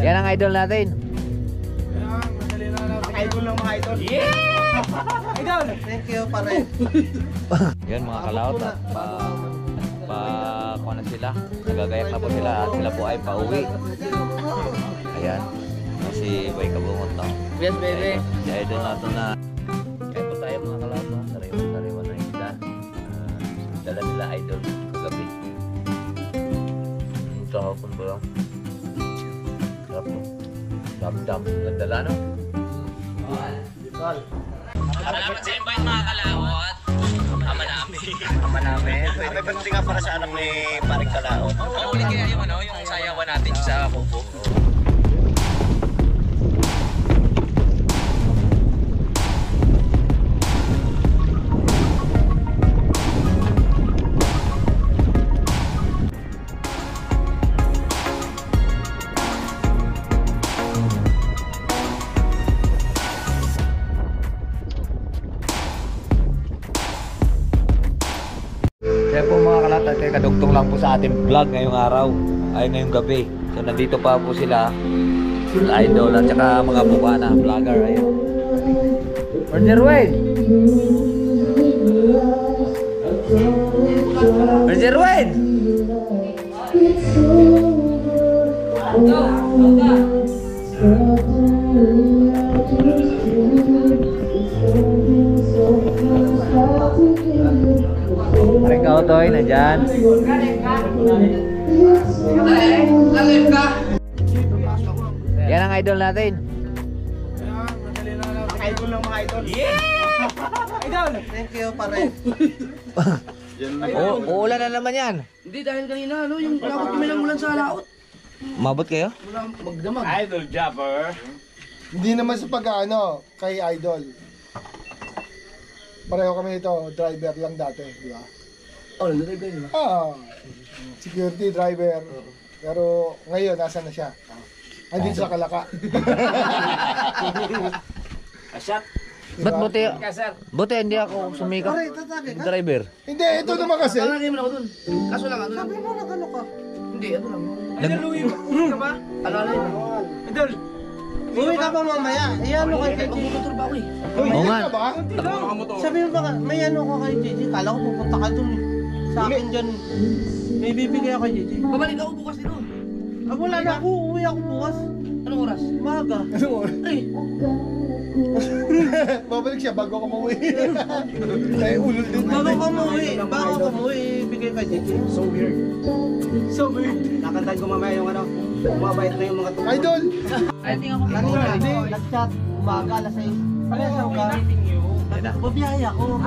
Yan ang idol natin. Idol ng mga idol. Yeah! Idol! Thank you, pare. Yan mga kalaot at kuha na sila. Nagagayak na po sila at sila po ay pauwi. Ayan. Si Boy Kabungot no. Yes, baby. Si idol natin na. Kaya po tayo mga kalaot no. Sariwa na isda. Dala nila idol kagabi. Ito hapon ba lang? Sarap no. Dam-dam. Nagdala no? Salamat sa invite mga kalawat. Ama namin. May birthday nga para sa anak ni Paring Kalao. Uli kaya yung yung sayawan natin sa Kubo. Kaya po mga kalata, kadugtong lang po sa ating vlog ngayong araw, ay ngayong gabi. So nandito pa po sila, idol at saka mga bukana, vlogger, ayun. Roger Wade! Roger Wade! Ikaw Toy, nandyan. Yan ang idol natin. Idol ng mga idol. Yeah! Idol! Thank you, pare. Uulan na naman yan. Hindi dahil kanina yung laot kami lang ulan sa laot. Mabot kayo? Wala magdamag. Idol Jumper. Hindi naman sa pag-ano, kay Idol. Pareho kami ito, driver lang dati, di ba? Oh, nandun kayo ba? Security driver. Pero ngayon, nasa na siya? Andito sa Kalaka. Asyat. Ba't buti hindi ako sumikat driver? Hindi, ito naman kasi. Talagay mo na ako dun. Kaso lang, ano lang. Sabi mo na ano ka? Hindi, ano lang. Idol, uwi ka ba? Alala yun. Idol! Uwi ka ba mamaya? Iyan mo kay JJ. Magmumotor ba ako eh? Oo nga. Ka ba? Sabi mo ba, may ano ko kay JJ. Kala ko pupunta ka dun. Sa akin dyan. May bibigay ako kay JJ. Babalik ako bukas dito. Wala na ako. Uwi ako bukas. Anong oras? Maga. Ano mo? Ay, Babalik siya bago ako mauwi. Ay, ulol din. Bago ka umuwi, bigay kay JJ. So weird. So weird. Nakantahan ko mamaya yung ano. Mabait na yung mga tukod. Idol! Kanina, nag-chat. Umaga, alas 6. Pareho ka. Pabiyaya ko.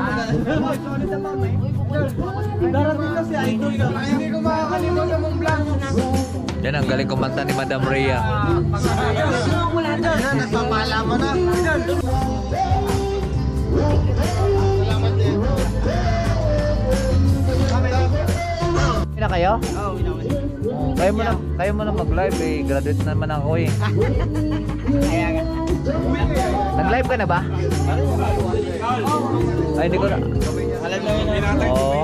Darating na si Idol. Hindi ko makakalimutan mong vlog. Yan ang galing kumanta ni Madam Rhea. Nagpapalaman na. Salamat din. Uwi na kayo? Oo, winawin. Kayo mo na mag-live eh. Graduate naman ako eh. Nag-live ka na ba? Ay, hindi ko na. Alam mo yun. Oo.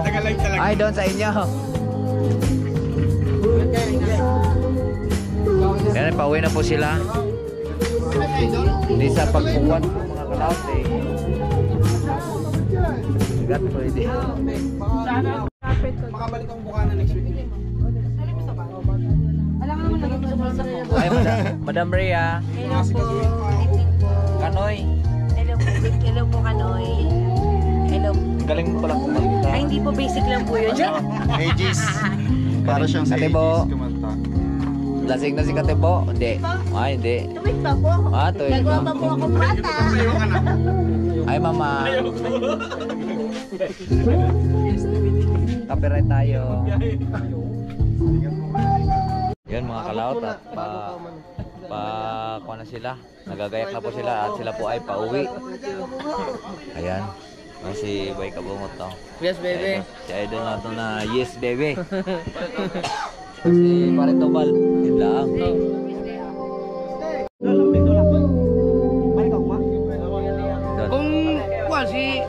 Ay, doon sa inyo. Yan, pauwi na po sila. Hindi sa pagpuwan po mga kalaot eh. Sigat po hindi. Makabalik ang bukana next week. Ay, Madam Rhea. Hello po. Evening po. Kanoy. Hello po, Kanoy. Hello. Galing mo pala kumanta. Ay, hindi po, basic lang po yun. Aegis. Para siyang si Katebo. Aegis kumanta. Lasing na si Katebo? Hindi. Ay, hindi. Tuwid pa po ako. Tuwid. Nagawa pa po ako bata. Ay, mama. Copyright tayo. Yan mga kalaot at kuha na sila. Nagagayak na po sila at sila po ay pauwi. Ayan. Si Boy Kabungot no. yes baby. Si idol natin na yes baby. Si Paring Tobal. Yun lang. Kung kuwan si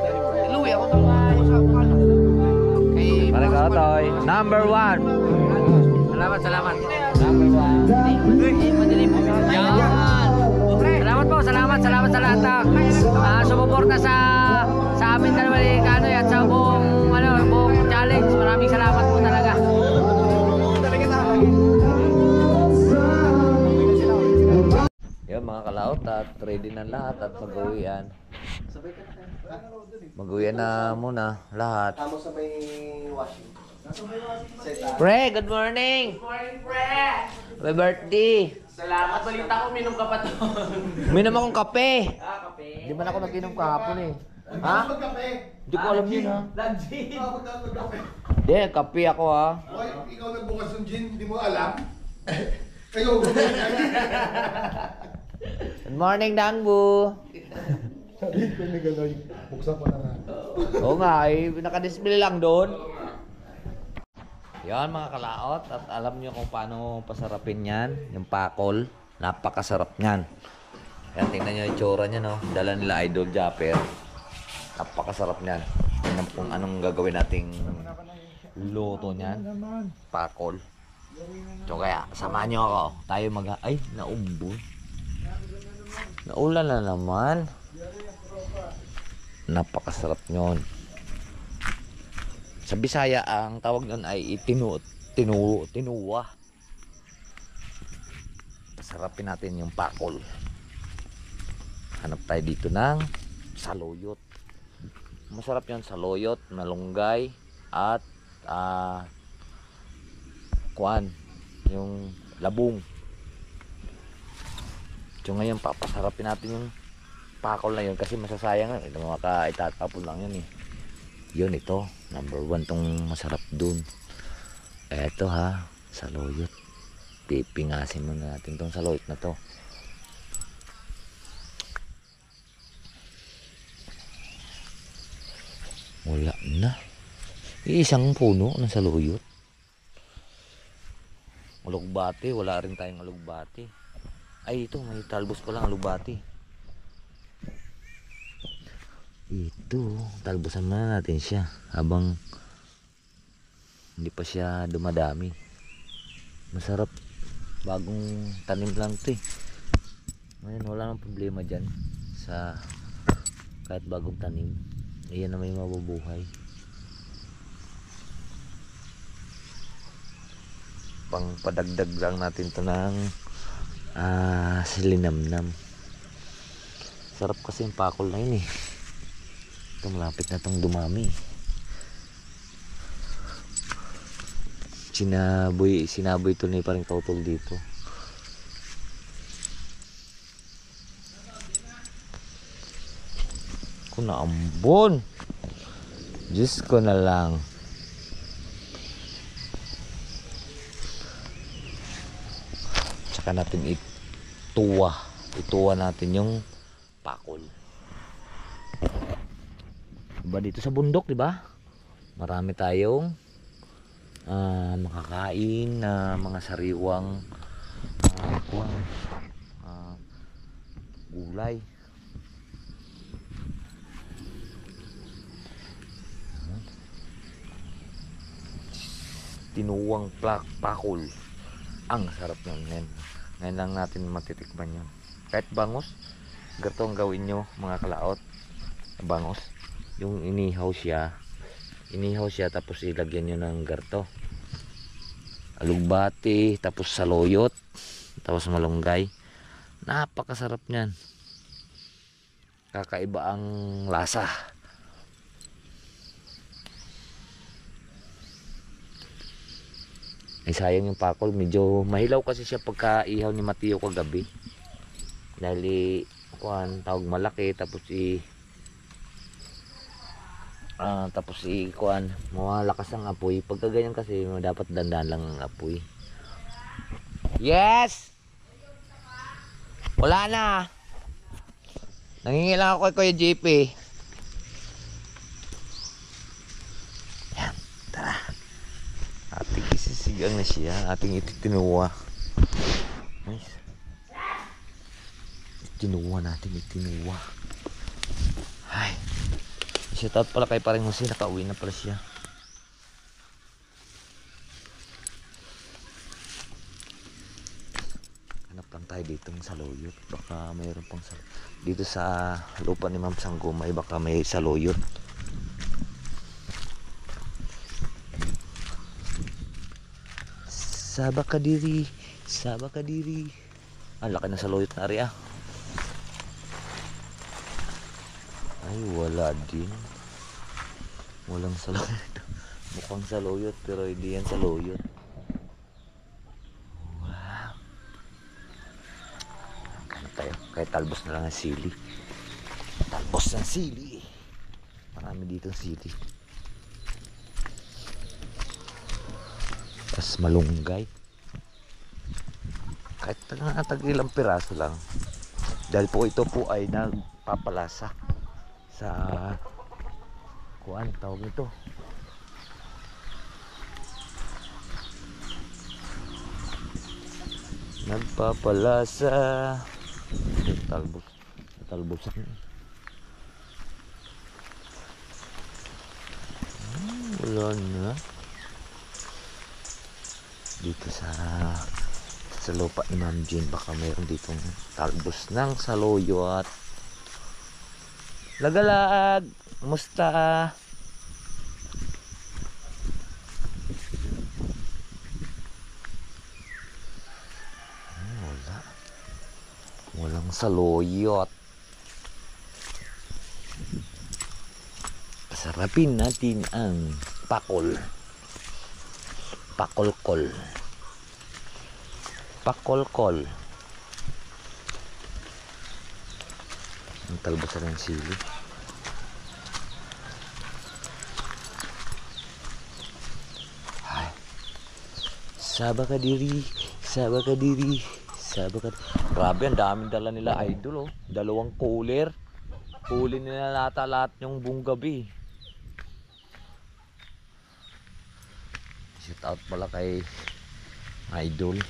Louie ako tang sa kuwan. Kay Paring Katoy. Number 1. Salamat. Number 1. Yan. Salamat po, salamat sa lahat na sumuporta sa amin dalawa ni Kanoy at sa buong challenge. Maraming salamat po talaga. Yan mga kalaot at ready na lahat at mag-uwian. Mag-uwian na muna lahat. Tamo sa may washing. Pre, good morning! Good morning, pre! Happy birthday! Salamat, balita ko, minom ka pa to. Uminom akong kape. Kape. Hindi man ako nag-inom kahapon eh. Ha? Hindi ko alam yun ha. Lanjin. Hindi, kape ako ha. Hoy, ikaw nagbukas ng gin, hindi mo alam? Kayo, Good morning, Dangbu. sabihin ko ni Ganoy, buksan ko na nga. Oo nga, naka-display lang doon. Yan mga kalaot, at alam nyo kung paano pasarapin yan, yung pakol. Napakasarap niyan. Yan, tingnan nyo yung tsura niya, no? Dala nila Idol Japper. Napakasarap niyan. Tingnan kung anong gagawin nating luto niyan. Pakol. So kaya, samahan nyo ako. Tayo ay, naumbo. Naulan na naman. Napakasarap nyon. Sa Bisaya, ang tawag nun ay tinuwa. Sarapin natin yung pakol. Hanap tayo dito ng saluyot. Masarap yun, saluyot, malunggay, at yung labong. So ngayon, papasarapin natin yung pakol na yun kasi masasayang. Itatapon lang yun eh. Yun ito, number 1 tong masarap dun. Eto ha, saluyot. Pipingasin muna natin tong saluyot na to. Wala na. Isang puno ng saluyot. Alugbati, wala rin tayong alugbati. Ay ito, may talbos pa lang alugbati. Ito, talbosan muna natin siya habang hindi pa siya dumadami. Masarap, bagong tanim lang ito eh. Ngayon wala nang problema dyan sa kahit bagong tanim. Ayan na may mabubuhay. Pang padagdag lang natin ito ng silinamnam. Sarap kasi yung pakol na yun eh. Malapit na itong dumami. Sinaboy tuloy pa rin kautol dito. Kung naambon, Diyos ko na lang. Tsaka natin ituwa natin yung pakol. Diba dito sa bundok, diba? Marami tayong makakain na mga sariwang gulay. Tinuwang pakol. Ang sarap yan. Ngayon lang natin matitikman yan. Kahit bangos, ganito ang gawin nyo mga kalaot. Bangos. Yung inihaw siya tapos ilagyan nyo ng garto, alugbati, tapos saluyot, tapos malunggay. Napakasarap nyan, kakaiba ang lasa. Ay sayang yung pakol, medyo mahilaw kasi siya pagka ihaw ni Mateo kagabi dahil tawag malaki, tapos malakas ang apoy. Pagka ganyan kasi dapat dandan lang ang apoy. Yes! Wala na. Nangingilang ako kay Kuya JP. Yan, tara. Ating isisigang na siya. Ating ititinuwa. Nice. Itinuwa natin, itinuwa. Ay. Shoutout pala kay Paring Jose, nakauwi na pala siya. lang tayo ditong saluyot. Baka mayroon pang dito sa lupa ni Ma'am Sanggumay, baka may saluyot. Sabak Kadiri, Sabak Kadiri. Ang laki ng saluyot na rin ah. Ay, wala din. Walang saluyot. Mukhang saluyot pero hindi yan saluyot. Wow. Ano tayo? Kahit talbos na lang ang sili. Talbos ng sili. Marami dito sili. Tapos malunggay. Kahit tag-ilang piraso lang. Dahil po ito po ay nagpapalasa sa kuan tawag ito. Nagpapalasa. Talbosan. Wala na. Dito sa lupa ni Ma'am Jean, baka mayroon ditong talbos ng saluyot. Lagalag! Musta? Wala. Walang saluyot. Pasarapin natin ang pakol. Pakolkol. Pakolkol. Ang talbos ng sili. Ay. Sabak Kadiri, Sabak Kadiri, Sabak Kadiri. Grabe, ang daming dala nila idol oh. 2 cooler. Huli nila lahat yung buong gabi. Shout out pala kay idol.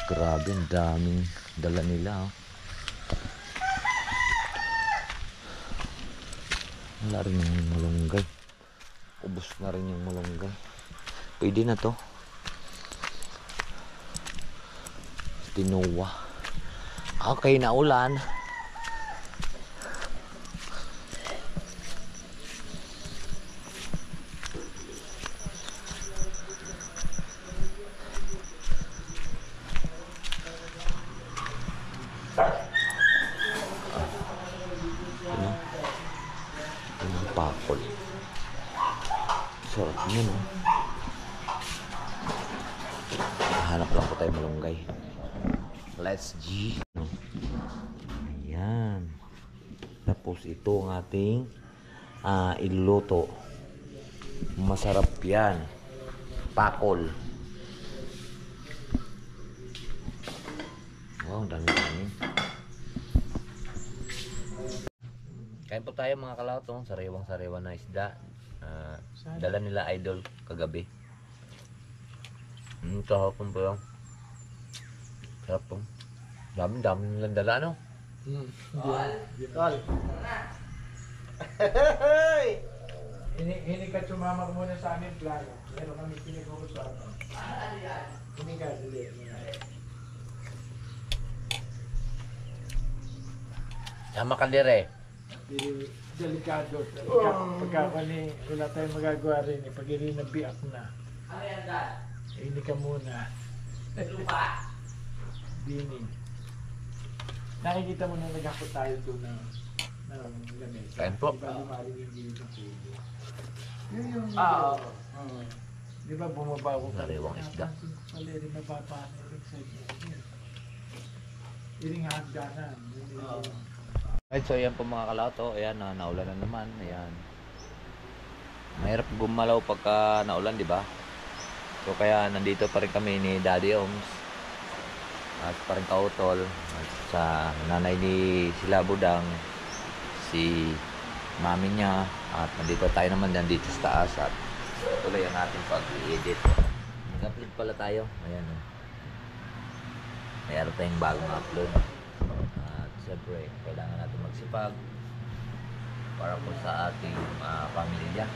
Grabe, ang daming dala nila oh. Wala rin yung malunggay. Ubus na rin yung malunggay. Pwede na to. Tinuwa. Okay na ulan. Pakol. Sarap nyo no. Hanap lang po tayo malunggay. Let's G. Ayan. Tapos ito ang ating iluluto. Masarap yan. Pakol. Wow, dami-dami. Kain po tayo mga kalawat, oh. Sariwang-sariwa na isda. Dala nila idol kagabi. Kahapon po yung sarap po. Dami nilang dala, no? Tol. Hindi ka sumama muna sa amin plano. Meron kami pinag-uusapan. Hindi ka, hindi. Sama ka dire. Delikado. Pagka wala tayong magagawa rin. Pag hindi nabiak na. Ano yan, Dad? Hindi ka muna. Lupa? Dining. Nakikita mo na naghakot tayo doon ng lamesa. Kain po. Diba lumalim yung gilid ng pulo? Yun yung... Di ba bumaba ko? Sariwang isda. Pala rin mababa na rin sa inyo. Iring hagdanan. Right, so ayan po mga kalawat, ayan, naulan na naman, ayan. Mahirap gumalaw pagka naulan, di ba? So kaya nandito pa rin kami ni Daddy Oms at pa rin kautol at sa nanay ni sila Budang, si mami niya, at nandito tayo naman dito sa taas at tuloy ang ating pag-edit. Nag-upload pala tayo, ayan. Mayroon tayong bagong upload. Siyempre, kailangan natin magsipag para po sa ating pamilya.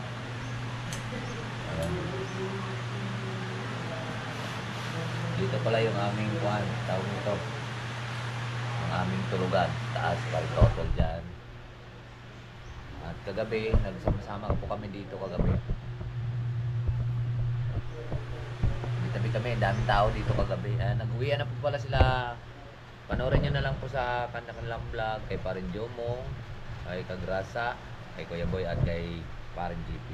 Dito pala yung aming kuhan, tawag nito. Ang aming tulugan, taas, Paritotol dyan. At kagabi, nagsama-sama po kami dito kagabi. Tabi kami, daming tao dito kagabi. Nag-uwian na po pala sila. Panoorin nyo na lang po sa kanilang vlog kay Parin Jomong, kay Kagrasa, kay Kuya Boy at kay Parin GP.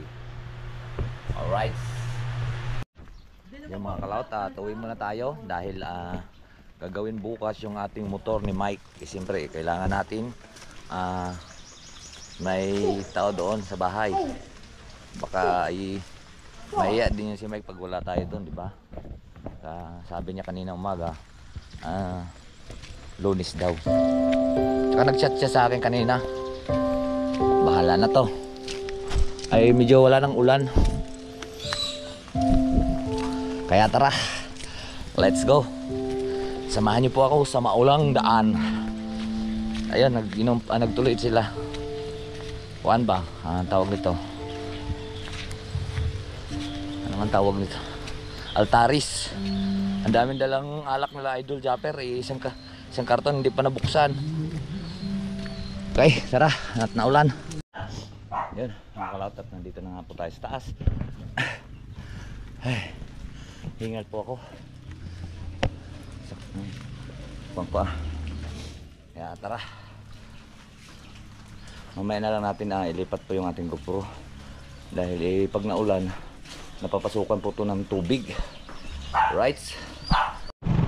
Alright. Yung mga kalaot, tuwi muna tayo dahil gagawin bukas yung ating motor ni Mike. Siyempre, kailangan natin may tao doon sa bahay. Baka mahiya din yun si Mike pag wala tayo doon, di ba? Sabi niya kanina umaga, Lunes daw. Tsaka nag-chat siya sa akin kanina. Bahala na to. Ay medyo wala ng ulan. Kaya tara, let's go. Samahan niyo po ako sa maulang daan. Ayun, nagtuloy sila. Kuan ba? Tawag nito. Ang tawag nito, Altaris. Ang daming dalang alak nila Idol Japper, isang karton hindi pa nabuksan. Okay, tara, at naulan. Yun, mga kalautat, nandito na nga po tayo sa taas. Ay, hingal po ako. Sakit pa. Kaya tara, mamaya na lang natin ilipat po yung ating GoPro. Dahil pag naulan, napapasukan po ito ng tubig. Right.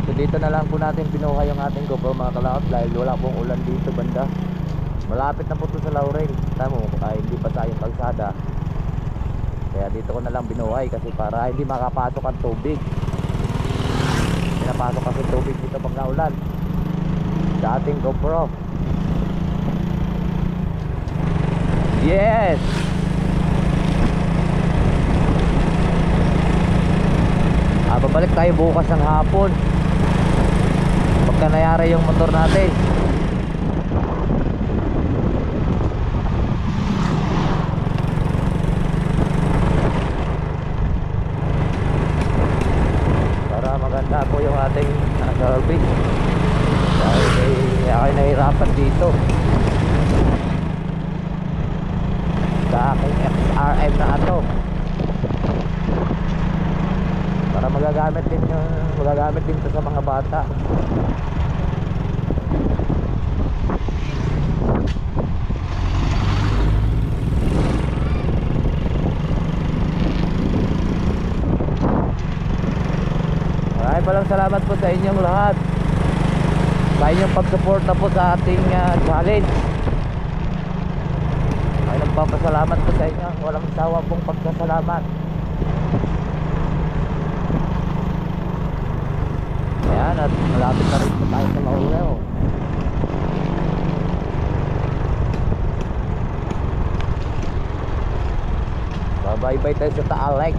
So dito na lang po natin pinuha yung ating GoPro mga kalaot dahil wala pong ulan dito banda. Malapit na po ito sa Laurel. Tamo, hindi pa tayong kalsada. Kaya dito ko na lang binuhay kasi para hindi makapasok ang tubig. Pinapasok kasi tubig dito pag naulan sa ating GoPro. Yes. Babalik tayo bukas ng hapon pagka nayari yung motor natin. Para maganda po yung ating service dahil ako'y nahirapan dito sa aking XRM na ito. Para magagamit din ito sa mga bata. Maraming palang salamat po sa inyong lahat sa inyong pagsuporta po sa ating challenge. Ay nagpapasalamat po sa inyo, walang sawa pong pagpasalamat. Ayan, at malapit na rin po tayo sa Laurel. Bye-bye tayo sa Taalek.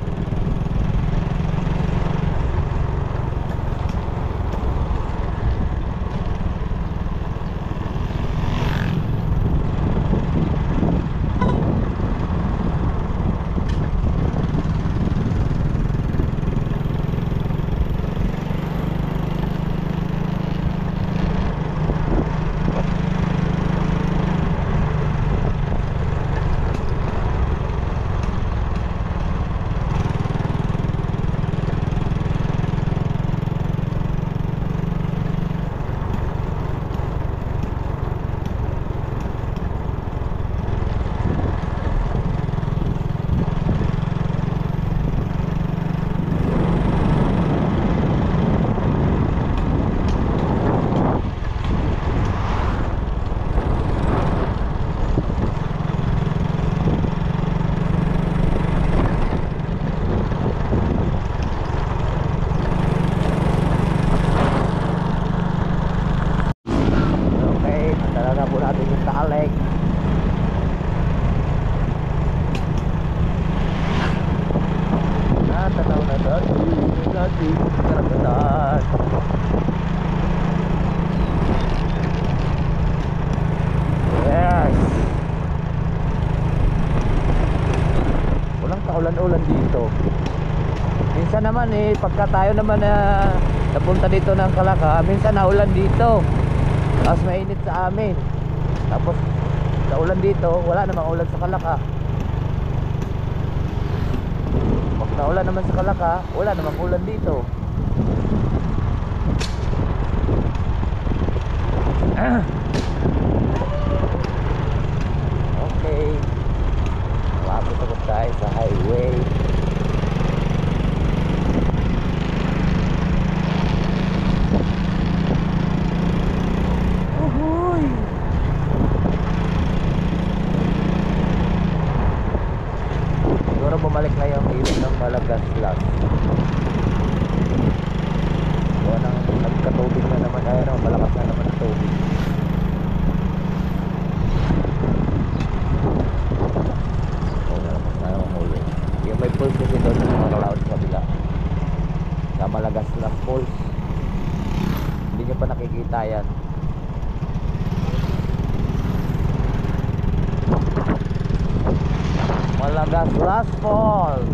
Ulan dito. Minsan naman pagka tayo naman napunta dito ng Kalaka, minsan naulan dito. Tapos mainit sa amin. Tapos naulan dito, wala namang ulan sa Kalaka. Pag naulan naman sa Kalaka, wala namang ulan dito. Okay. Malapit ako tayo sa highway. Uhuy! Siguro bumalik na yung ilog ng Malagaslas. Buwan ng nagkatubig na naman. Ay, no, malakas na naman ang tubig. Yung may pulse kasi doon yung mga kalaon sa kabila sa Malagaslas Falls. Hindi nyo pa nakikita yan. Malagaslas Falls.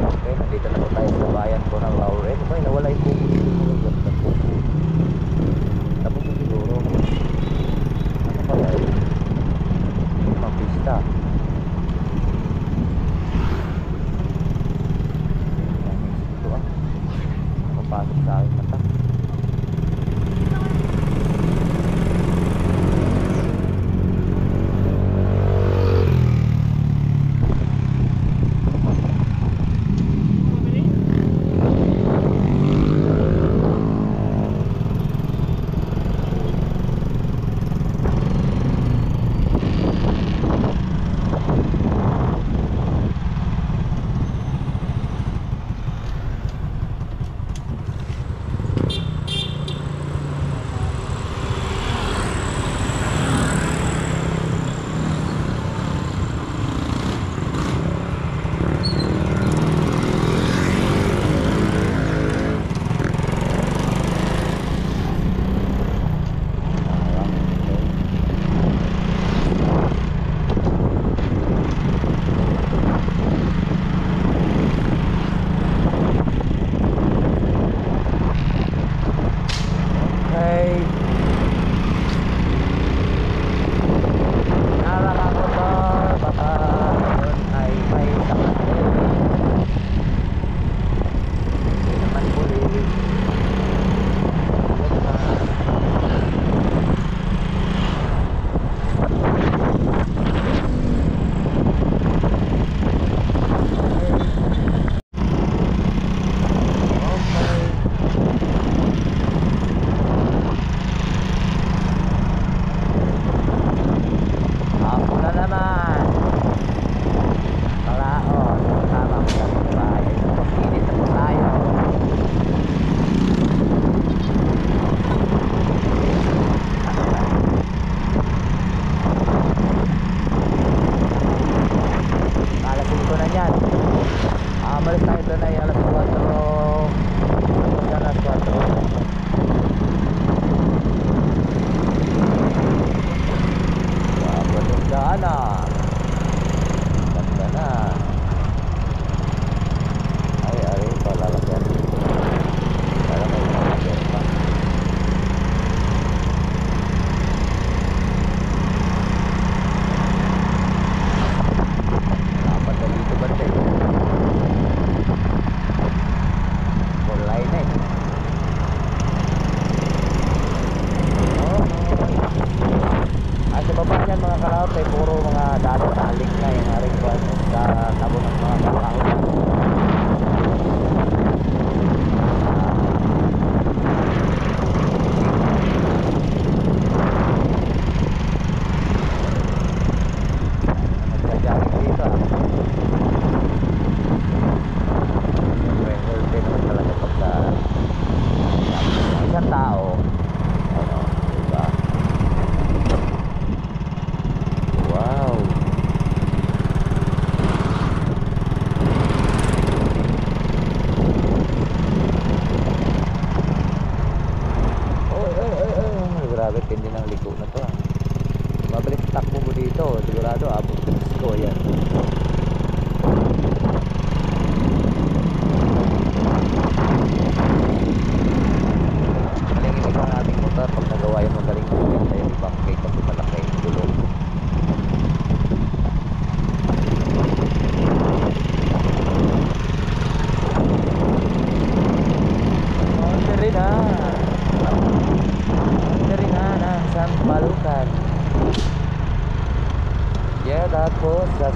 Okay, nandito na po tayo sa bayan po ng Laurel. May nawala yung buko dito mga ganda po. Tapos po siguro ano pala yun? Mga pista. Ito nakapasok sa aking mata.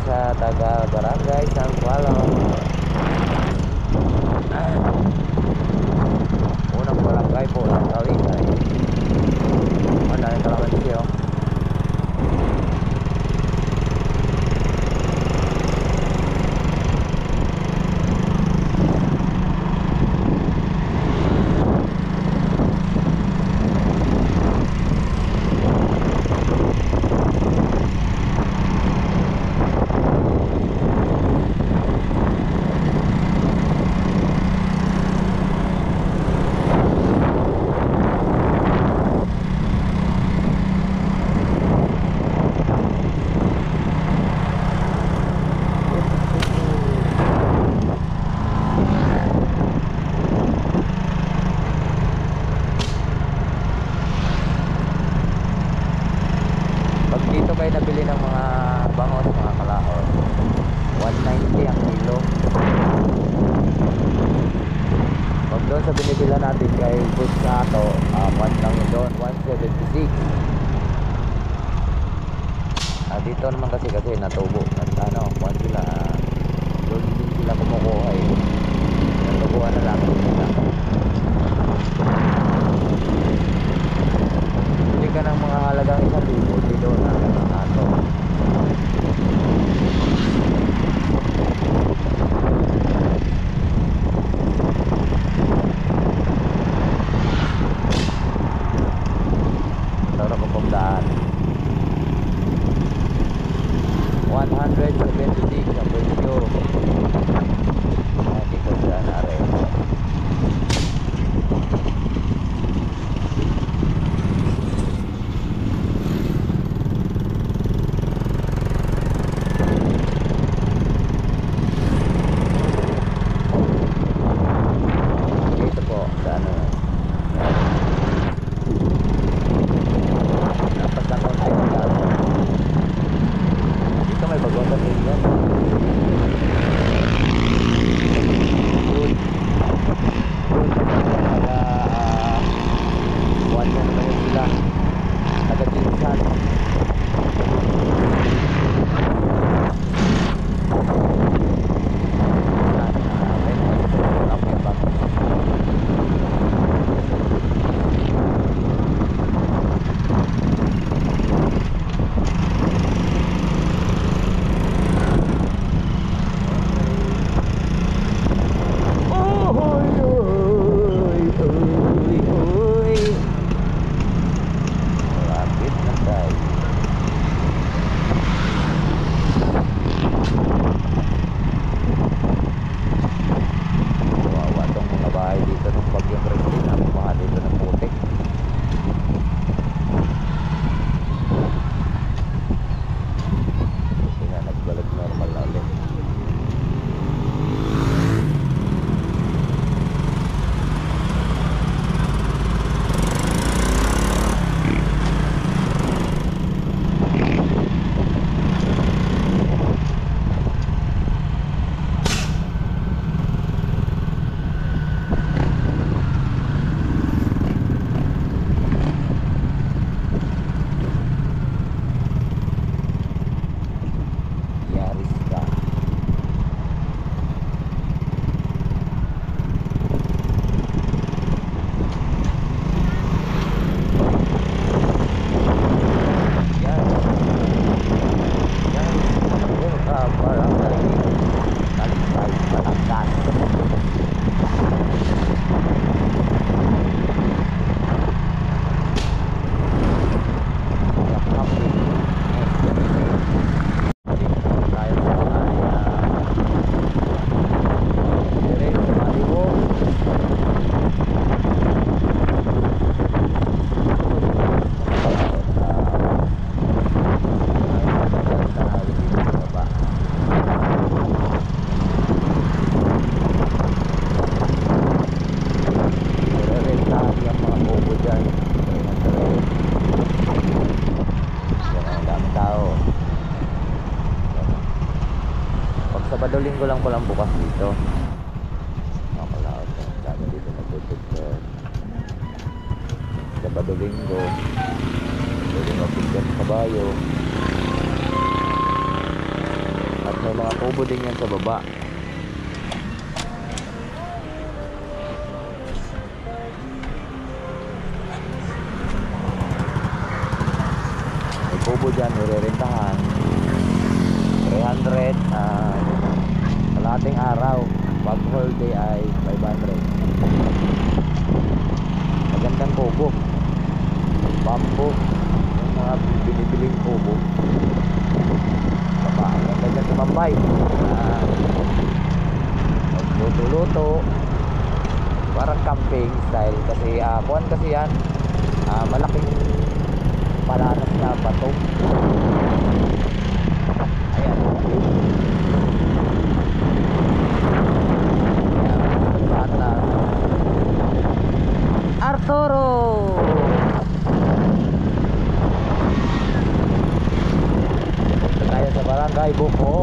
sa taga Barangay San Palo. Unang barangay po ng Talisay. Ano yung kalamansi oh. Pag dito kayo nabili ng mga bangos, mga kalahon, 190 ang kilo. Pag doon sa binibila natin kay Buscato, 1 lang yun doon, 176. Dito naman kasi natubo at kung sila, doon din sila kumukuha eh. Natubuhan na lang sila. Bili ka ng mga halagang 1,000 dito na ato. Tara ko pong daan. 176 ang presyo. Dito sila na rin. Dito po sa napasakot ay magkano. Dito may bagong sa tingnan. Good. Buwan na naman yung sila. Taga-Jinsan. Lapit na tayo. Kawawa tong mga bahay dito ng bagyong Christine. Bumaha dito ng putik. Kasi nga nagbalik normal na ulit. Yaris ka. Barangay Talisay, Batangas. Sabado linggo lang po lang bukas dito. Makalaot na sabi dito nagtutugtog. Sabado linggo. Pwede mapigyan sa kabayo. May mga kubo din yan sa baba. May kubo dyan, nirerentahan. 300 kalahating araw. Pag whole day ay 500. Magandang kubo. Bamboo. Yung mga binibiling kubo. Baba, ang ganda dyan sa Mambay. Luto-luto. Parang camping style. Kasi kuwan kasi yan. Malaking palanas na bato. Ayan. Bata. Arturo. Punta tayo sa Barangay Buko.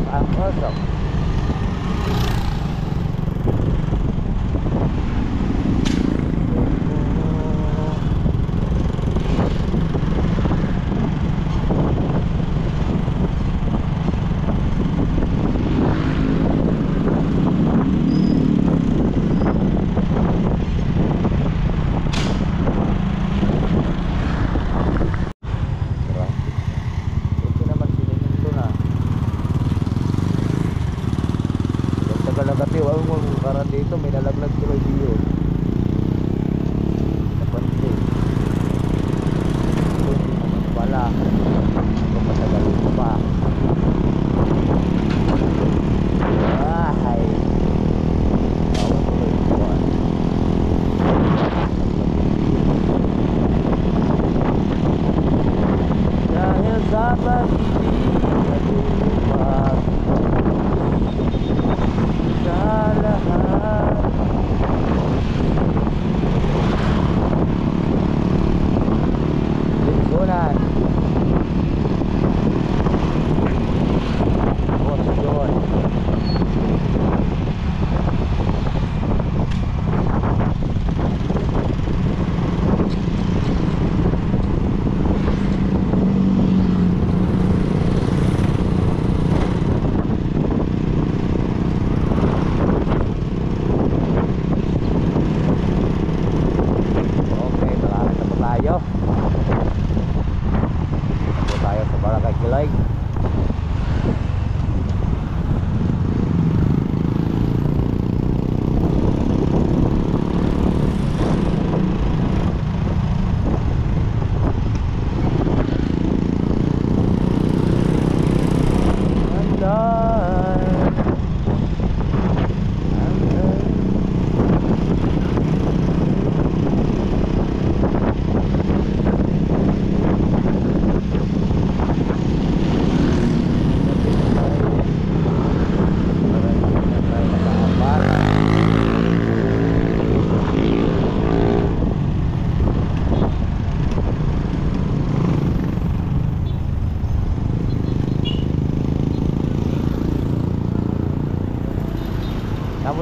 Ang usok. Dito may nalaglag si Roy Dio. Napansin. Ito hindi naman pala. Ito matagal pa. Ay. Dahil sa pag-ibig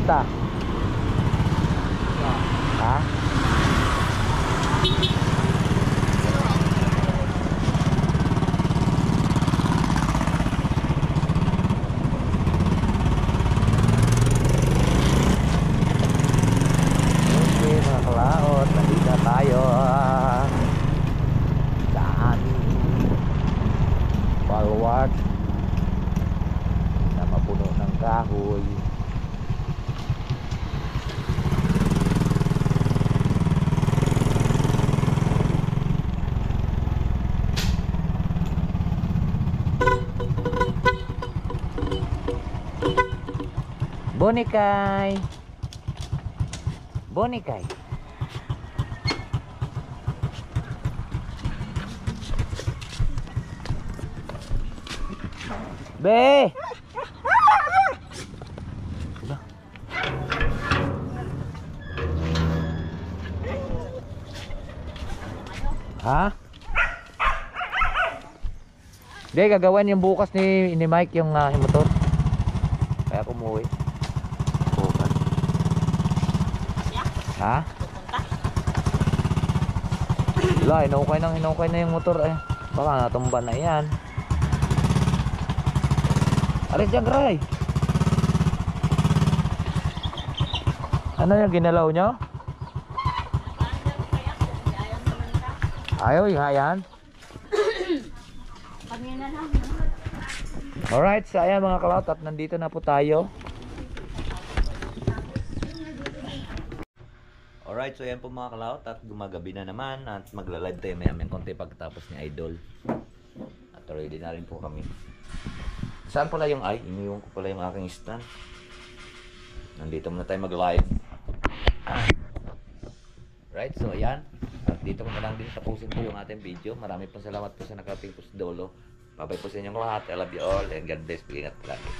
pupunta? Ha? Okay mga kalaot, nandito na tayo sa aming bulwark na mapuno ng kahoy. Bonikay. Bonikay. Be. Udah. Ha? Hindi, gagawin yung bukas ni Mike yung motor. Kaya ako umuwi. Bukas. Ha? Wala, hinukay na yung motor eh. Baka natumba na yan. Alis dyan, Gray. Ano yung ginalaw nyo? Ayaw, yung hayan. Alright, so ayan mga kalot, at nandito na po tayo. Alright, so ayan po mga kalot, at gumagabi na naman. At magla-live tayo mayamayang konti pagkatapos ni Idol. At ready na rin po kami. Saan pala yung iniwan ko pala yung aking stand. Nandito muna tayo mag-live. Right, so ayan. At dito ko na lang din tapusin po yung ating video. Marami po salamat po sa nakarating po sa dulo. Bye-bye po sa inyong lahat. I love you all and God bless. Ingat lagi.